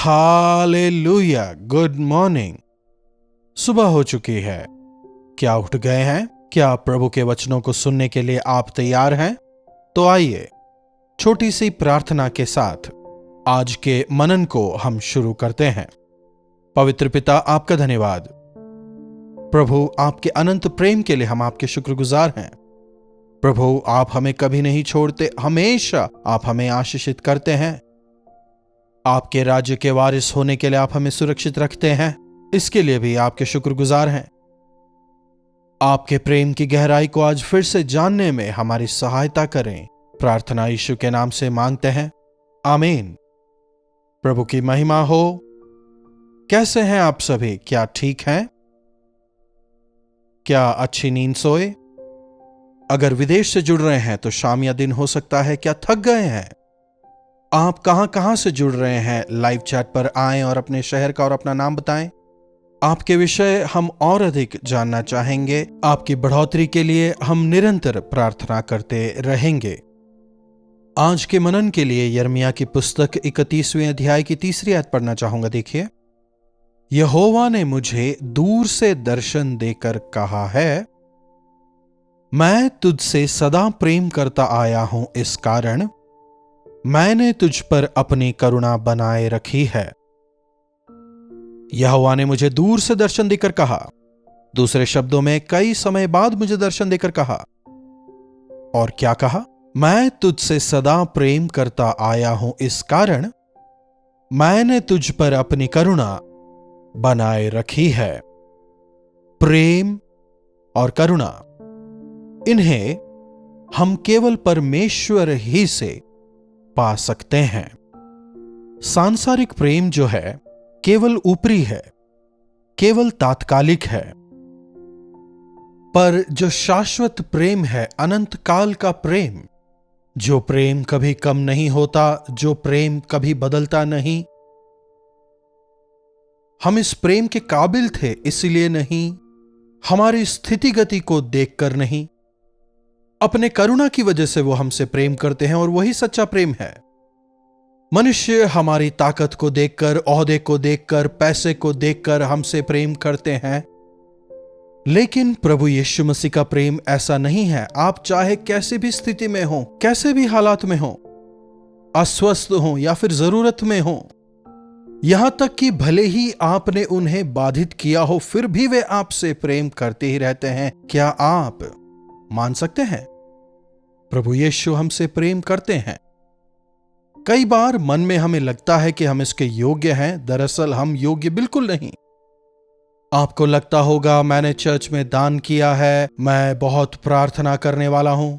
Hallelujah. Good morning. सुबह हो चुकी है। क्या उठ गए हैं? क्या प्रभु के वचनों को सुनने के लिए आप तैयार हैं? तो आइए छोटी सी प्रार्थना के साथ आज के मनन को हम शुरू करते हैं। पवित्र पिता, आपका धन्यवाद। प्रभु, आपके अनंत प्रेम के लिए हम आपके शुक्रगुजार हैं। प्रभु, आप हमें कभी नहीं छोड़ते, हमेशा आप हमें आशीषित करते हैं। आपके राज्य के वारिस होने के लिए आप हमें सुरक्षित रखते हैं, इसके लिए भी आपके शुक्रगुजार हैं। आपके प्रेम की गहराई को आज फिर से जानने में हमारी सहायता करें। प्रार्थना यीशु के नाम से मांगते हैं, आमीन। प्रभु की महिमा हो। कैसे हैं आप सभी? क्या ठीक हैं? क्या अच्छी नींद सोए? अगर विदेश से जुड़ रहे हैं तो शाम या दिन हो सकता है। क्या थक गए हैं? आप कहां से जुड़ रहे हैं? लाइव चैट पर आएं और अपने शहर का और अपना नाम बताएं। आपके विषय हम और अधिक जानना चाहेंगे। आपकी बढ़ोतरी के लिए हम निरंतर प्रार्थना करते रहेंगे। आज के मनन के लिए यिर्मयाह की पुस्तक 31वें अध्याय की 3री आयत पढ़ना चाहूंगा। देखिए, यहोवा ने मुझे दूर से दर्शन देकर कहा है, मैं तुझसे सदा प्रेम करता आया हूं, इस कारण मैंने तुझ पर अपनी करुणा बनाए रखी है। यहोवा ने मुझे दूर से दर्शन देकर कहा। दूसरे शब्दों में, कई समय बाद मुझे दर्शन देकर कहा। और क्या कहा? मैं तुझसे सदा प्रेम करता आया हूं, इस कारण मैंने तुझ पर अपनी करुणा बनाए रखी है। प्रेम और करुणा, इन्हें हम केवल परमेश्वर ही से पा सकते हैं। सांसारिक प्रेम जो है केवल ऊपरी है, केवल तात्कालिक है। पर जो शाश्वत प्रेम है, अनंत काल का प्रेम, जो प्रेम कभी कम नहीं होता, जो प्रेम कभी बदलता नहीं, हम इस प्रेम के काबिल थे इसलिए नहीं, हमारी स्थिति गति को देखकर नहीं, अपने करुणा की वजह से वो हमसे प्रेम करते हैं, और वही सच्चा प्रेम है। मनुष्य हमारी ताकत को देखकर, ओहदे को देखकर, पैसे को देखकर हमसे प्रेम करते हैं, लेकिन प्रभु यीशु मसीह का प्रेम ऐसा नहीं है। आप चाहे कैसी भी स्थिति में हो, कैसे भी हालात में हो, अस्वस्थ हो या फिर जरूरत में हो, यहां तक कि भले ही आपने उन्हें बाधित किया हो, फिर भी वे आपसे प्रेम करते ही रहते हैं। क्या आप मान सकते हैं? प्रभु यीशु हमसे प्रेम करते हैं। कई बार मन में हमें लगता है कि हम इसके योग्य हैं, दरअसल हम योग्य बिल्कुल नहीं। आपको लगता होगा, मैंने चर्च में दान किया है, मैं बहुत प्रार्थना करने वाला हूं,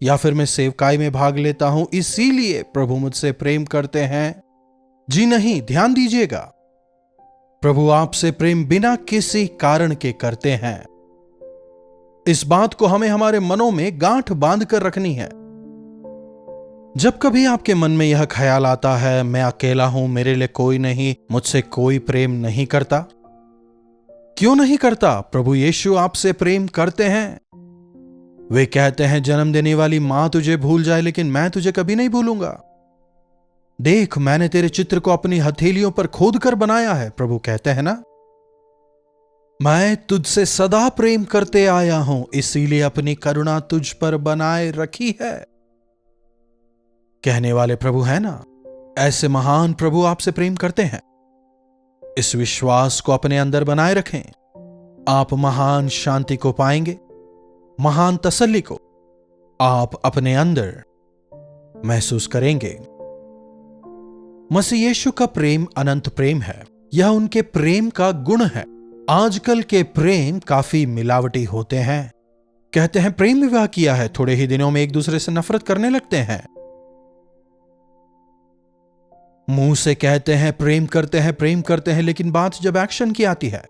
या फिर मैं सेवकाई में भाग लेता हूं, इसीलिए प्रभु मुझसे प्रेम करते हैं। जी नहीं, ध्यान दीजिएगा, प्रभु आपसे प्रेम बिना किसी कारण के करते हैं। इस बात को हमें हमारे मनों में गांठ बांध कर रखनी है। जब कभी आपके मन में यह ख्याल आता है, मैं अकेला हूं, मेरे लिए कोई नहीं, मुझसे कोई प्रेम नहीं करता, क्यों नहीं करता? प्रभु यीशु आपसे प्रेम करते हैं। वे कहते हैं, जन्म देने वाली मां तुझे भूल जाए, लेकिन मैं तुझे कभी नहीं भूलूंगा। देख, मैंने तेरे चित्र को अपनी हथेलियों पर खोद कर बनाया है। प्रभु कहते हैं ना, मैं तुझसे सदा प्रेम करते आया हूं, इसीलिए अपनी करुणा तुझ पर बनाए रखी है। कहने वाले प्रभु है ना, ऐसे महान प्रभु आपसे प्रेम करते हैं। इस विश्वास को अपने अंदर बनाए रखें। आप महान शांति को पाएंगे, महान तसल्ली को आप अपने अंदर महसूस करेंगे। मसीह यीशु का प्रेम अनंत प्रेम है। यह उनके प्रेम का गुण है। आजकल के प्रेम काफी मिलावटी होते हैं। कहते हैं प्रेम विवाह किया है, थोड़े ही दिनों में एक दूसरे से नफरत करने लगते हैं। मुंह से कहते हैं प्रेम करते हैं, लेकिन बात जब एक्शन की आती है,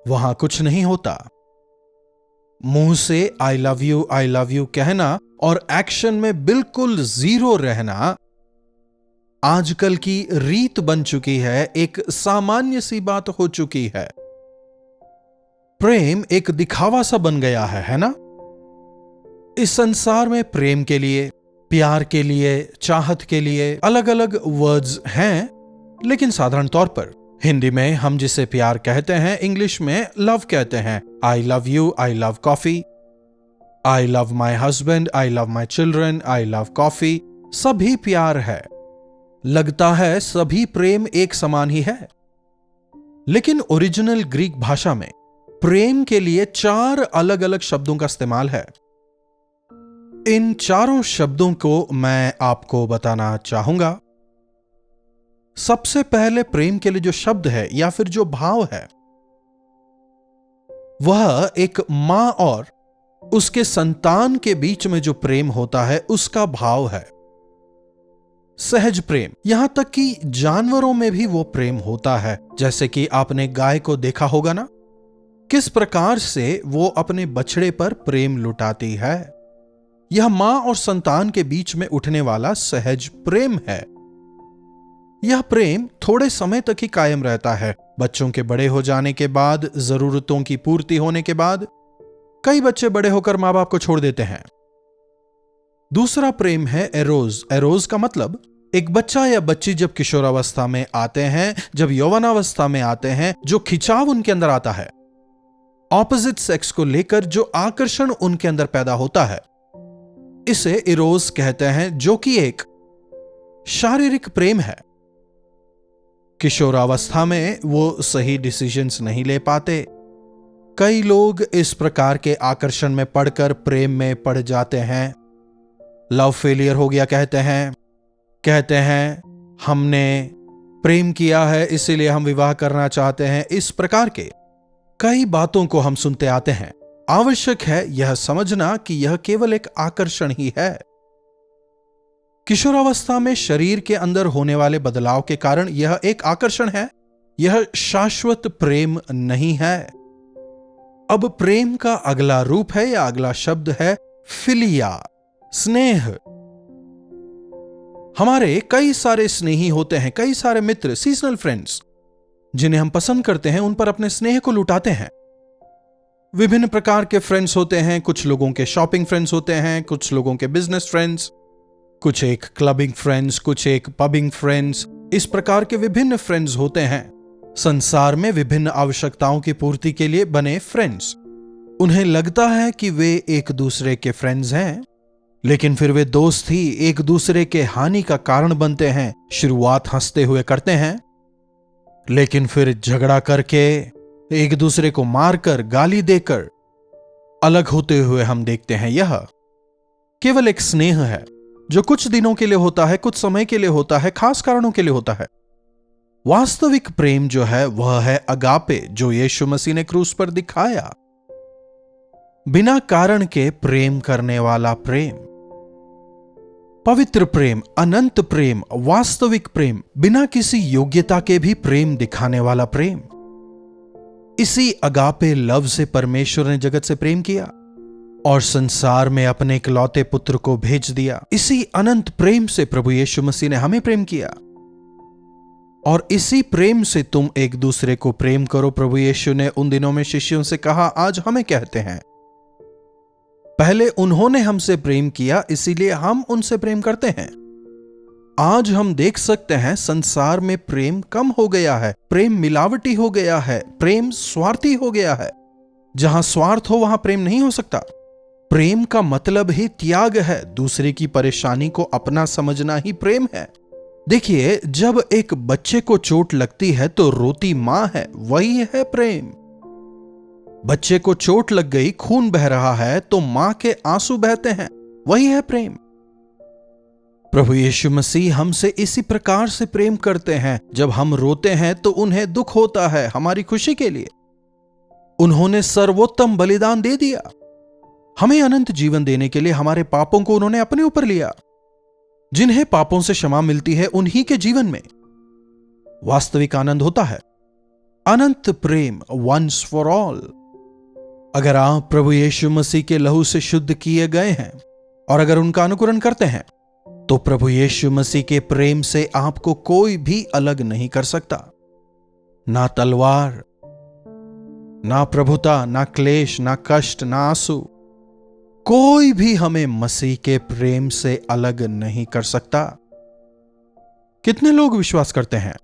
वहां कुछ नहीं होता। मुंह से आई लव यू कहना और एक्शन में बिल्कुल जीरो रहना आजकल की रीत बन चुकी है, एक सामान्य सी बात हो चुकी है। प्रेम एक दिखावा सा बन गया है ना? इस संसार में प्रेम के लिए, प्यार के लिए, चाहत के लिए अलग अलग वर्ड्स हैं, लेकिन साधारण तौर पर हिंदी में हम जिसे प्यार कहते हैं, इंग्लिश में लव कहते हैं। I love you, I love coffee, I love my husband, I love my children, I love coffee, सभी प्यार है। लगता है सभी प्रेम एक समान ही है, लेकिन ओरिजिनल ग्रीक भाषा में प्रेम के लिए 4 अलग अलग शब्दों का इस्तेमाल है। इन चारों शब्दों को मैं आपको बताना चाहूंगा। सबसे पहले प्रेम के लिए जो शब्द है या फिर जो भाव है, वह एक मां और उसके संतान के बीच में जो प्रेम होता है उसका भाव है। सहज प्रेम, यहां तक कि जानवरों में भी वो प्रेम होता है। जैसे कि आपने गाय को देखा होगा ना, किस प्रकार से वो अपने बछड़े पर प्रेम लुटाती है। यह मां और संतान के बीच में उठने वाला सहज प्रेम है। यह प्रेम थोड़े समय तक ही कायम रहता है। बच्चों के बड़े हो जाने के बाद, जरूरतों की पूर्ति होने के बाद कई बच्चे बड़े होकर मां बाप को छोड़ देते हैं। दूसरा प्रेम है एरोज। एरोज का मतलब एक बच्चा या बच्ची जब किशोरावस्था में आते हैं, जब यौवनावस्था में आते हैं, जो खिंचाव उनके अंदर आता है, ऑपोजिट सेक्स को लेकर जो आकर्षण उनके अंदर पैदा होता है, इसे इरोज कहते हैं, जो कि एक शारीरिक प्रेम है। किशोरावस्था में वो सही डिसीजंस नहीं ले पाते। कई लोग इस प्रकार के आकर्षण में पड़कर प्रेम में पड़ जाते हैं। लव फेलियर हो गया कहते हैं हमने प्रेम किया है इसीलिए हम विवाह करना चाहते हैं। इस प्रकार के कई बातों को हम सुनते आते हैं। आवश्यक है यह समझना कि यह केवल एक आकर्षण ही है। किशोरावस्था में शरीर के अंदर होने वाले बदलाव के कारण यह एक आकर्षण है, यह शाश्वत प्रेम नहीं है। अब प्रेम का अगला रूप है या अगला शब्द है फिलिया, स्नेह। हमारे कई सारे स्नेही होते हैं, कई सारे मित्र, सीजनल फ्रेंड्स, जिन्हें हम पसंद करते हैं, उन पर अपने स्नेह को लुटाते हैं। विभिन्न प्रकार के फ्रेंड्स होते हैं। कुछ लोगों के शॉपिंग फ्रेंड्स होते हैं, कुछ लोगों के बिजनेस फ्रेंड्स, कुछ एक क्लबिंग फ्रेंड्स, कुछ एक पबिंग फ्रेंड्स। इस प्रकार के विभिन्न फ्रेंड्स होते हैं। संसार में विभिन्न आवश्यकताओं की पूर्ति के लिए बने फ्रेंड्स। उन्हें लगता है कि वे एक दूसरे के फ्रेंड्स हैं, लेकिन फिर वे दोस्त ही एक दूसरे के हानि का कारण बनते हैं। शुरुआत हंसते हुए करते हैं, लेकिन फिर झगड़ा करके, एक दूसरे को मारकर, गाली देकर अलग होते हुए हम देखते हैं। यह केवल एक स्नेह है जो कुछ दिनों के लिए होता है, कुछ समय के लिए होता है, खास कारणों के लिए होता है। वास्तविक प्रेम जो है वह है अगापे, जो यीशु मसीह ने क्रूस पर दिखाया। बिना कारण के प्रेम करने वाला प्रेम, पवित्र प्रेम, अनंत प्रेम, वास्तविक प्रेम, बिना किसी योग्यता के भी प्रेम दिखाने वाला प्रेम। इसी अगापे लव से परमेश्वर ने जगत से प्रेम किया और संसार में अपने इकलौते पुत्र को भेज दिया। इसी अनंत प्रेम से प्रभु यीशु मसीह ने हमें प्रेम किया और इसी प्रेम से तुम एक दूसरे को प्रेम करो। प्रभु यीशु ने उन दिनों में शिष्यों से कहा, आज हमें कहते हैं। पहले उन्होंने हमसे प्रेम किया, इसीलिए हम उनसे प्रेम करते हैं। आज हम देख सकते हैं संसार में प्रेम कम हो गया है, प्रेम मिलावटी हो गया है, प्रेम स्वार्थी हो गया है। जहां स्वार्थ हो वहां प्रेम नहीं हो सकता। प्रेम का मतलब ही त्याग है। दूसरे की परेशानी को अपना समझना ही प्रेम है। देखिए, जब एक बच्चे को चोट लगती है तो रोती मां है, वही है प्रेम। बच्चे को चोट लग गई, खून बह रहा है तो मां के आंसू बहते हैं, वही है प्रेम। प्रभु यीशु मसीह हमसे इसी प्रकार से प्रेम करते हैं। जब हम रोते हैं तो उन्हें दुख होता है हमारी खुशी के लिए। उन्होंने सर्वोत्तम बलिदान दे दिया। हमें अनंत जीवन देने के लिए हमारे पापों को उन्होंने अपने ऊपर लिया। जिन्हें पापों से क्षमा मिलती है उन्हीं के जीवन में वास्तविक आनंद होता है। अनंत प्रेम, वंस फॉर ऑल। अगर आप प्रभु यीशु मसीह के लहू से शुद्ध किए गए हैं और अगर उनका अनुकरण करते हैं तो प्रभु यीशु मसीह के प्रेम से आपको कोई भी अलग नहीं कर सकता। ना तलवार, ना प्रभुता, ना क्लेश, ना कष्ट, ना आंसू, कोई भी हमें मसीह के प्रेम से अलग नहीं कर सकता। कितने लोग विश्वास करते हैं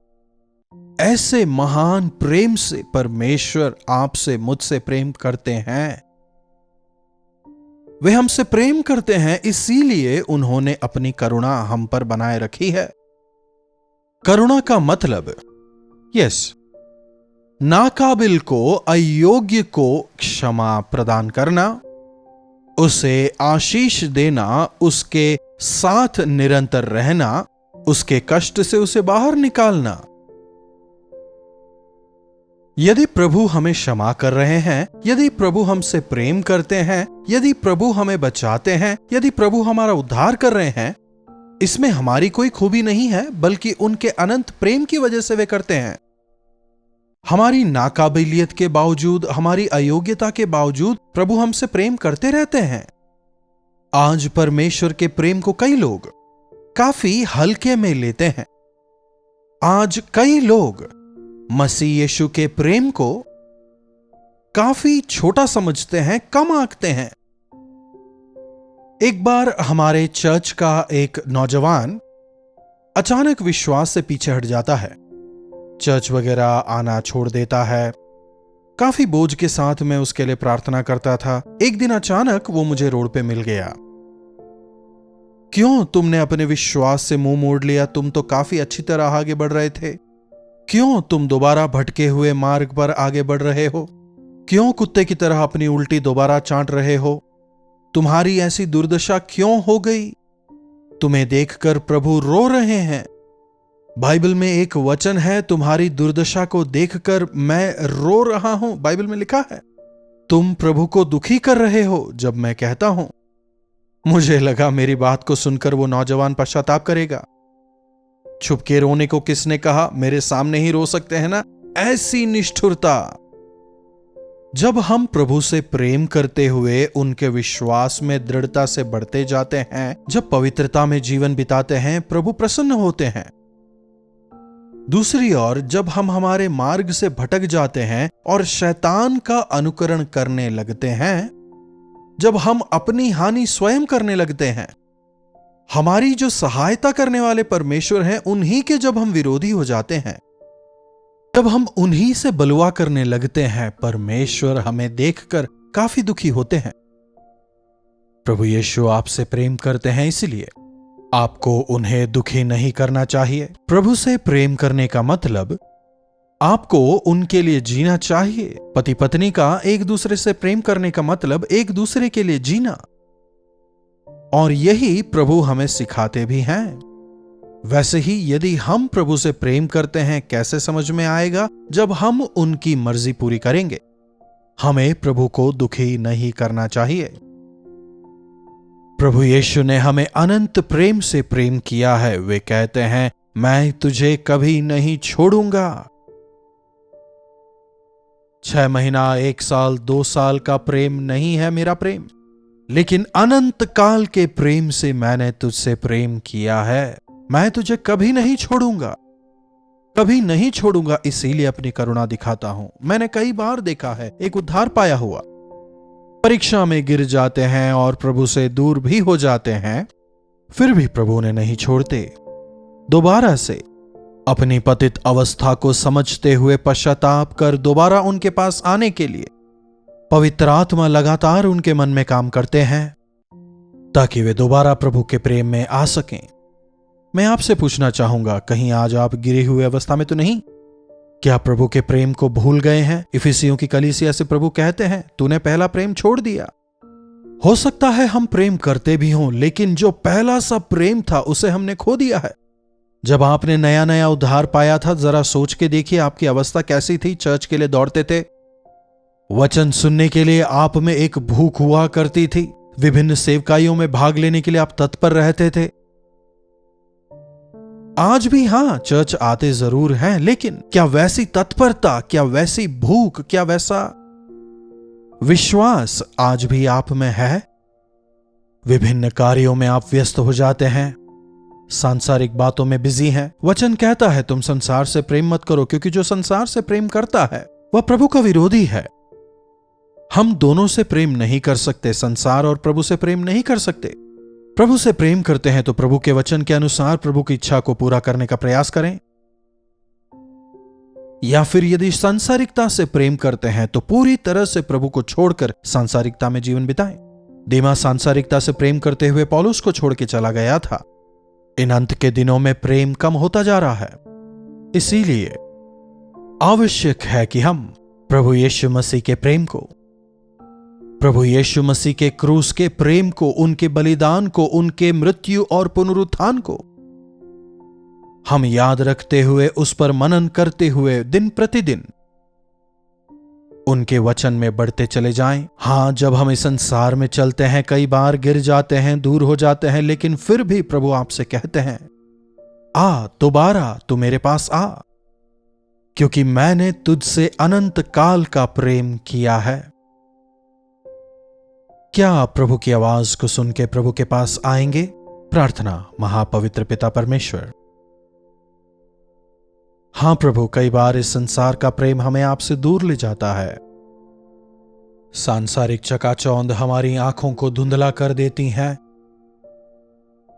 ऐसे महान प्रेम से परमेश्वर आपसे मुझसे प्रेम करते हैं। वे हमसे प्रेम करते हैं, इसीलिए उन्होंने अपनी करुणा हम पर बनाए रखी है। करुणा का मतलब नाकाबिल को, अयोग्य को क्षमा प्रदान करना, उसे आशीष देना, उसके साथ निरंतर रहना, उसके कष्ट से उसे बाहर निकालना। यदि प्रभु हमें क्षमा कर रहे हैं, यदि प्रभु हमसे प्रेम करते हैं, यदि प्रभु हमें बचाते हैं, यदि प्रभु हमारा उद्धार कर रहे हैं, इसमें हमारी कोई खूबी नहीं है, बल्कि उनके अनंत प्रेम की वजह से वे करते हैं। हमारी नाकाबिलियत के बावजूद, हमारी अयोग्यता के बावजूद प्रभु हमसे प्रेम करते रहते हैं। आज परमेश्वर के प्रेम को कई लोग काफी हल्के में लेते हैं। आज कई लोग मसीह यीशु के प्रेम को काफी छोटा समझते हैं, कम आंकते हैं। एक बार हमारे चर्च का एक नौजवान अचानक विश्वास से पीछे हट जाता है, चर्च वगैरह आना छोड़ देता है। काफी बोझ के साथ मैं उसके लिए प्रार्थना करता था। एक दिन अचानक वो मुझे रोड पे मिल गया। क्यों तुमने अपने विश्वास से मुंह मोड़ लिया? तुम तो काफी अच्छी तरह आगे बढ़ रहे थे। क्यों तुम दोबारा भटके हुए मार्ग पर आगे बढ़ रहे हो? क्यों कुत्ते की तरह अपनी उल्टी दोबारा चाट रहे हो? तुम्हारी ऐसी दुर्दशा क्यों हो गई? तुम्हें देखकर प्रभु रो रहे हैं। बाइबल में एक वचन है, तुम्हारी दुर्दशा को देखकर मैं रो रहा हूं। बाइबल में लिखा है, तुम प्रभु को दुखी कर रहे हो जब मैं कहता हूं। मुझे लगा मेरी बात को सुनकर वो नौजवान पश्चाताप करेगा। छुप के रोने को किसने कहा? मेरे सामने ही रो सकते हैं ना। ऐसी निष्ठुरता। जब हम प्रभु से प्रेम करते हुए उनके विश्वास में दृढ़ता से बढ़ते जाते हैं, जब पवित्रता में जीवन बिताते हैं, प्रभु प्रसन्न होते हैं। दूसरी ओर जब हम हमारे मार्ग से भटक जाते हैं और शैतान का अनुकरण करने लगते हैं, जब हम अपनी हानि स्वयं करने लगते हैं, हमारी जो सहायता करने वाले परमेश्वर हैं उन्हीं के जब हम विरोधी हो जाते हैं, जब हम उन्हीं से बलवा करने लगते हैं, परमेश्वर हमें देखकर काफी दुखी होते हैं। प्रभु यीशु आपसे प्रेम करते हैं, इसलिए आपको उन्हें दुखी नहीं करना चाहिए। प्रभु से प्रेम करने का मतलब आपको उनके लिए जीना चाहिए। पति पत्नी का एक दूसरे से प्रेम करने का मतलब एक दूसरे के लिए जीना, और यही प्रभु हमें सिखाते भी हैं। वैसे ही यदि हम प्रभु से प्रेम करते हैं, कैसे समझ में आएगा? जब हम उनकी मर्जी पूरी करेंगे। हमें प्रभु को दुखी नहीं करना चाहिए। प्रभु यीशु ने हमें अनंत प्रेम से प्रेम किया है। वे कहते हैं, मैं तुझे कभी नहीं छोड़ूंगा। 6 महीना, 1 साल, 2 साल का प्रेम नहीं है मेरा प्रेम, लेकिन अनंत काल के प्रेम से मैंने तुझसे प्रेम किया है। मैं तुझे कभी नहीं छोड़ूंगा, कभी नहीं छोड़ूंगा, इसीलिए अपनी करुणा दिखाता हूं। मैंने कई बार देखा है एक उद्धार पाया हुआ परीक्षा में गिर जाते हैं और प्रभु से दूर भी हो जाते हैं, फिर भी प्रभु ने नहीं छोड़ते। दोबारा से अपनी पतित अवस्था को समझते हुए पश्चाताप कर दोबारा उनके पास आने के लिए पवित्र आत्मा लगातार उनके मन में काम करते हैं, ताकि वे दोबारा प्रभु के प्रेम में आ सकें। मैं आपसे पूछना चाहूंगा, कहीं आज आप गिरी हुई अवस्था में तो नहीं? क्या प्रभु के प्रेम को भूल गए हैं? इफिसियों की कलीसिया से प्रभु कहते हैं, तूने पहला प्रेम छोड़ दिया। हो सकता है हम प्रेम करते भी हों, लेकिन जो पहला सा प्रेम था उसे हमने खो दिया है। जब आपने नया नया उद्धार पाया था, जरा सोच के देखिए आपकी अवस्था कैसी थी। चर्च के लिए दौड़ते थे, वचन सुनने के लिए आप में एक भूख हुआ करती थी, विभिन्न सेवकाइयों में भाग लेने के लिए आप तत्पर रहते थे। आज भी हां, चर्च आते जरूर हैं, लेकिन क्या वैसी तत्परता, क्या वैसी भूख, क्या वैसा विश्वास आज भी आप में है? विभिन्न कार्यों में आप व्यस्त हो जाते हैं, सांसारिक बातों में बिजी हैं। वचन कहता है तुम संसार से प्रेम मत करो, क्योंकि जो संसार से प्रेम करता है वह प्रभु का विरोधी है। हम दोनों से प्रेम नहीं कर सकते, संसार और प्रभु से प्रेम नहीं कर सकते। प्रभु से प्रेम करते हैं तो प्रभु के वचन के अनुसार प्रभु की इच्छा को पूरा करने का प्रयास करें। या फिर यदि सांसारिकता से प्रेम करते हैं तो पूरी तरह से प्रभु को छोड़कर सांसारिकता में जीवन बिताएं। देमा सांसारिकता से प्रेम करते हुए पौलुस को छोड़ के चला गया था। इन अंत के दिनों में प्रेम कम होता जा रहा है, इसीलिए आवश्यक है कि हम प्रभु यीशु मसीह के प्रेम को, प्रभु यीशु मसीह के क्रूस के प्रेम को, उनके बलिदान को, उनके मृत्यु और पुनरुत्थान को हम याद रखते हुए, उस पर मनन करते हुए दिन प्रतिदिन उनके वचन में बढ़ते चले जाएं। हां, जब हम इस संसार में चलते हैं कई बार गिर जाते हैं, दूर हो जाते हैं, लेकिन फिर भी प्रभु आपसे कहते हैं, आ दोबारा तू मेरे पास आ, क्योंकि मैंने तुझसे अनंत काल का प्रेम किया है। क्या आप प्रभु की आवाज को सुन के प्रभु के पास आएंगे? प्रार्थना। महापवित्र पिता परमेश्वर, हां प्रभु, कई बार इस संसार का प्रेम हमें आपसे दूर ले जाता है। सांसारिक चकाचौंध हमारी आंखों को धुंधला कर देती हैं।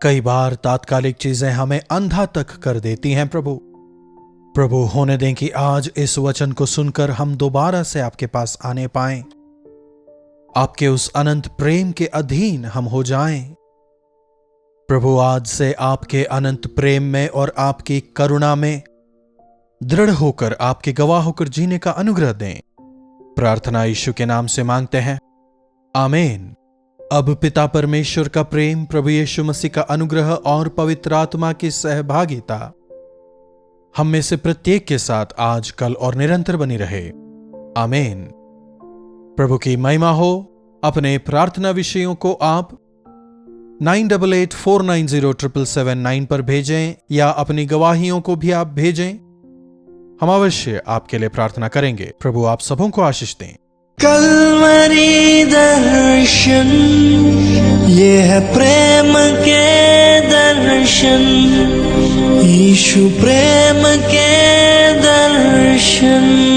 कई बार तात्कालिक चीजें हमें अंधा तक कर देती हैं। प्रभु होने दें कि आज इस वचन को सुनकर हम दोबारा से आपके पास आने पाएं, आपके उस अनंत प्रेम के अधीन हम हो जाएं। प्रभु, आज से आपके अनंत प्रेम में और आपकी करुणा में दृढ़ होकर, आपके गवाह होकर जीने का अनुग्रह दें। प्रार्थना यीशु के नाम से मांगते हैं, आमीन। अब पिता परमेश्वर का प्रेम, प्रभु यीशु मसीह का अनुग्रह और पवित्र आत्मा की सहभागिता हम में से प्रत्येक के साथ आज, कल और निरंतर बनी रहे। आमीन। प्रभु की महिमा हो। अपने प्रार्थना विषयों को आप 9884907779 पर भेजें या अपनी गवाहियों को भी आप भेजें। हम अवश्य आपके लिए प्रार्थना करेंगे। प्रभु आप सबों को आशीष दें। कलवरी दर्शन, ये है प्रेम के दर्शन, यीशु प्रेम के दर्शन।